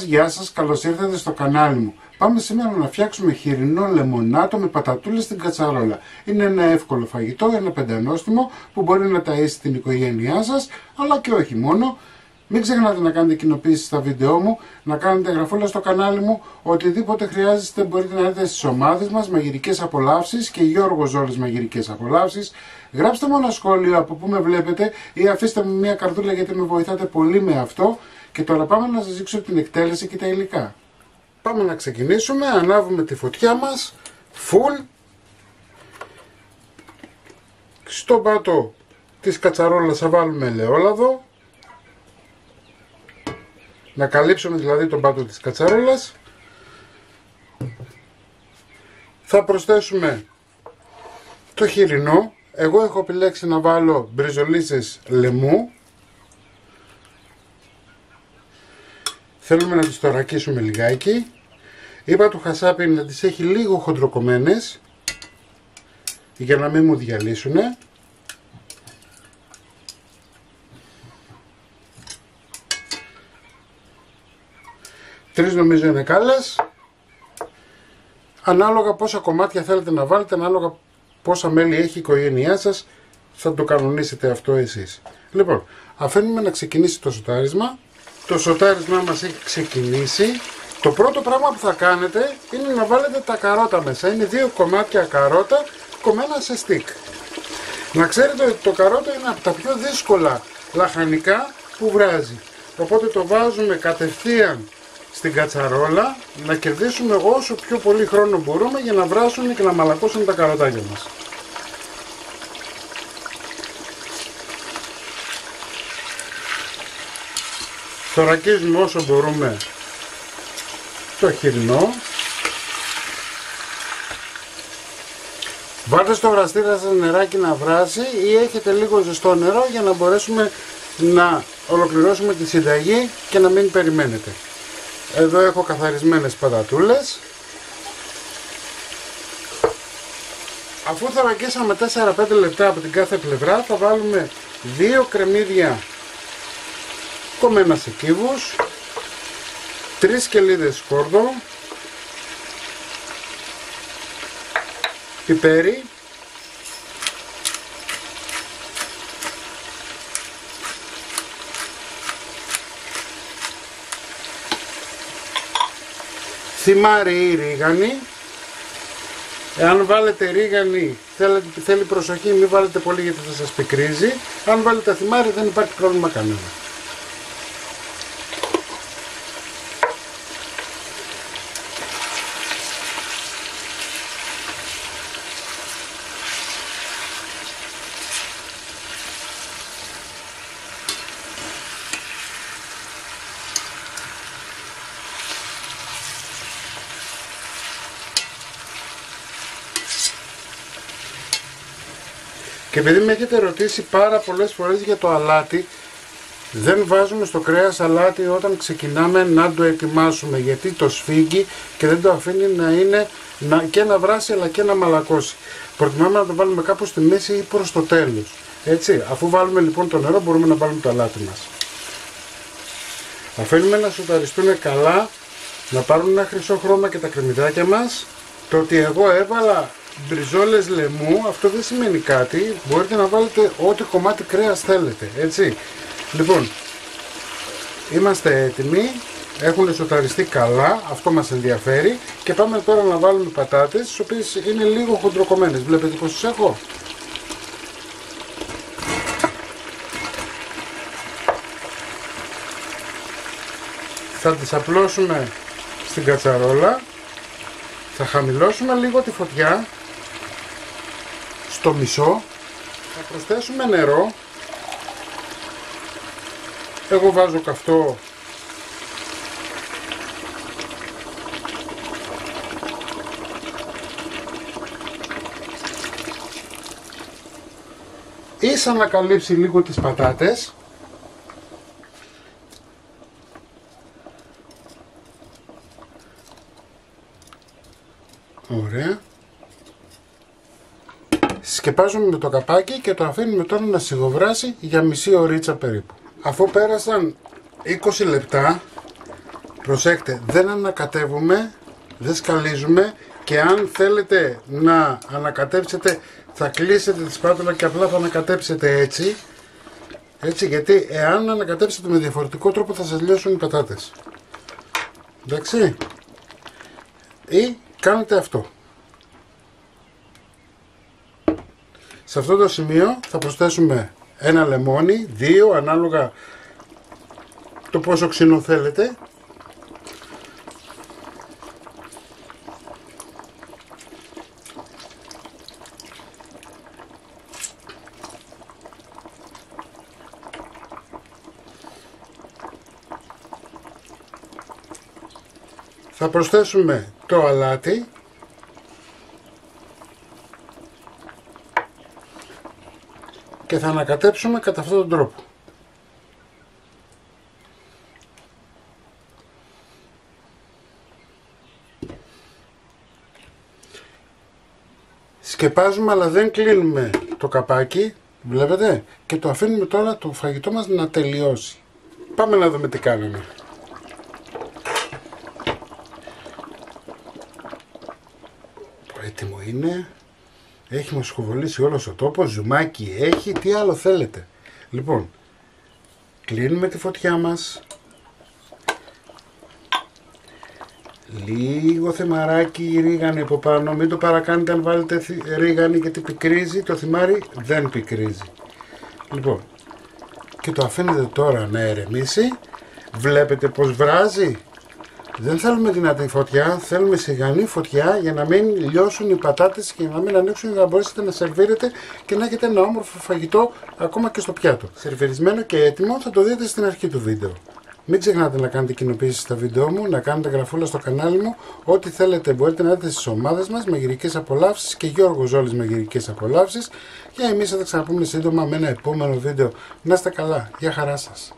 γεια σας, καλώς ήρθατε στο κανάλι μου. Πάμε σήμερα να φτιάξουμε χοιρινό λεμονάτο με πατατούλες στην κατσαρόλα. Είναι ένα εύκολο φαγητό, ένα πεντανόστιμο που μπορεί να ταΐσει την οικογένειά σας, αλλά και όχι μόνο. Μην ξεχνάτε να κάνετε κοινοποίηση στα βίντεό μου, να κάνετε εγγραφούλα στο κανάλι μου. Οτιδήποτε χρειάζεστε μπορείτε να δείτε στις ομάδες μας, Μαγειρικές Απολαύσεις και Γιώργος Ζόλης Μαγειρικές Απολαύσεις. Γράψτε μου ένα σχόλιο από που με βλέπετε ή αφήστε μου μια καρδούλα γιατί με βοηθάτε πολύ με αυτό. Και τώρα πάμε να σας δείξω την εκτέλεση και τα υλικά. Πάμε να ξεκινήσουμε, ανάβουμε τη φωτιά μας, full. Στο πάτο της κατσαρόλας θα βάλουμε ελαιόλαδο. Να καλύψουμε δηλαδή τον πάτο της κατσαρόλας. Θα προσθέσουμε το χοιρινό. Εγώ έχω επιλέξει να βάλω μπριζολίσες λαιμού. Θέλουμε να τις θωρακίσουμε λιγάκι. Είπα του χασάπι να τις έχει λίγο χοντροκομμένες για να μην μου διαλύσουνε. Τρεις νομίζω είναι κάλες. Ανάλογα πόσα κομμάτια θέλετε να βάλετε, ανάλογα πόσα μέλη έχει η οικογένειά σας, θα το κανονίσετε αυτό εσείς. Λοιπόν, αφήνουμε να ξεκινήσει το σοτάρισμα. Το σοτάρισμά μας έχει ξεκινήσει. Το πρώτο πράγμα που θα κάνετε είναι να βάλετε τα καρότα μέσα. Είναι 2 κομμάτια καρότα κομμένα σε στικ. Να ξέρετε ότι το καρότο είναι από τα πιο δύσκολα λαχανικά που βράζει. Οπότε το βάζουμε κατευθείαν στην κατσαρόλα, να κερδίσουμε όσο πιο πολύ χρόνο μπορούμε για να βράσουν και να μαλακώσουν τα καροτάκια μας. Θωρακίζουμε όσο μπορούμε το χοιρινό. Βάλτε στο βραστήρα σας νεράκι να βράσει ή έχετε λίγο ζεστό νερό για να μπορέσουμε να ολοκληρώσουμε τη συνταγή και να μην περιμένετε. Εδώ έχω καθαρισμένες πατατούλες. Αφού θωρακίσαμε 4-5 λεπτά από την κάθε πλευρά, θα βάλουμε 2 κρεμμύδια κομμένα σε κύβους, 3 σκελίδες σκόρδο, πιπέρι, θυμάρι ή ρίγανη. Εάν βάλετε ρίγανη θέλει προσοχή, μην βάλετε πολύ γιατί θα σας πικρίζει. Αν βάλετε θυμάρι δεν υπάρχει πρόβλημα κανένα. Και επειδή με έχετε ρωτήσει πάρα πολλές φορές για το αλάτι, δεν βάζουμε στο κρέας αλάτι όταν ξεκινάμε να το ετοιμάσουμε, γιατί το σφίγγει και δεν το αφήνει να είναι και να βράσει αλλά και να μαλακώσει. Προτιμάμε να το βάλουμε κάπου στη μέση ή προς το τέλος. Έτσι, αφού βάλουμε λοιπόν το νερό μπορούμε να βάλουμε το αλάτι μας. Αφήνουμε να σοταριστούν καλά, να πάρουν ένα χρυσό χρώμα και τα κρεμμυδάκια μας. Το ότι εγώ έβαλα μπριζόλες λαιμού, αυτό δεν σημαίνει κάτι, μπορείτε να βάλετε ό,τι κομμάτι κρέας θέλετε, έτσι. Λοιπόν, είμαστε έτοιμοι, έχουν σοταριστεί καλά, αυτό μας ενδιαφέρει και πάμε τώρα να βάλουμε πατάτες, τις οποίες είναι λίγο χοντροκομμένες, βλέπετε πως τις έχω. Θα τις απλώσουμε στην κατσαρόλα, θα χαμηλώσουμε λίγο τη φωτιά στο μισό, θα προσθέσουμε νερό. Εγώ βάζω καυτό ίσα να καλύψει λίγο τις πατάτες. Ωραία. Σκεπάζουμε με το καπάκι και το αφήνουμε τώρα να σιγοβράσει για μισή ωρίτσα περίπου. Αφού πέρασαν 20 λεπτά Προσέχτε, δεν ανακατεύουμε, δεν σκαλίζουμε, και αν θέλετε να ανακατέψετε θα κλείσετε τη σπάτουλα και απλά θα ανακατέψετε έτσι. Έτσι, γιατί εάν ανακατέψετε με διαφορετικό τρόπο θα σας λιώσουν οι πατάτες. Εντάξει. Ή κάνετε αυτό. Σε αυτό το σημείο θα προσθέσουμε ένα λεμόνι, 2 ανάλογα το πόσο ξινό θέλετε. Θα προσθέσουμε το αλάτι και θα ανακατέψουμε κατά αυτόν τον τρόπο. Σκεπάζουμε, αλλά δεν κλείνουμε το καπάκι, βλέπετε, και το αφήνουμε τώρα το φαγητό μας να τελειώσει. Πάμε να δούμε τι κάνουμε. Έτοιμο είναι, έχει μοσχοβολήσει όλος ο τόπος, ζουμάκι έχει, τι άλλο θέλετε. Λοιπόν, κλείνουμε τη φωτιά μας, λίγο θυμαράκι ρίγανη από πάνω, μην το παρακάνετε αν βάλετε ρίγανη γιατί πικρίζει, το θυμάρι δεν πικρίζει. Λοιπόν, και το αφήνετε τώρα να ερεμήσει, βλέπετε πως βράζει. Δεν θέλουμε δυνατή φωτιά, θέλουμε σιγανή φωτιά για να μην λιώσουν οι πατάτες και να μην ανοίξουν, για να μπορέσετε να σερβίρετε και να έχετε ένα όμορφο φαγητό ακόμα και στο πιάτο. Σερβιρισμένο και έτοιμο θα το δείτε στην αρχή του βίντεο. Μην ξεχνάτε να κάνετε κοινοποίησεις στα βίντεο μου, να κάνετε γραφούλα στο κανάλι μου. Ό,τι θέλετε μπορείτε να δείτε στις ομάδες μας, μαγειρικές απολαύσεις και Γιώργος Ζόλης μαγειρικές απολαύσεις. Και εμείς θα τα ξαναπούμε σύντομα με ένα επόμενο βίντεο. Να είστε καλά, γεια χαρά σας.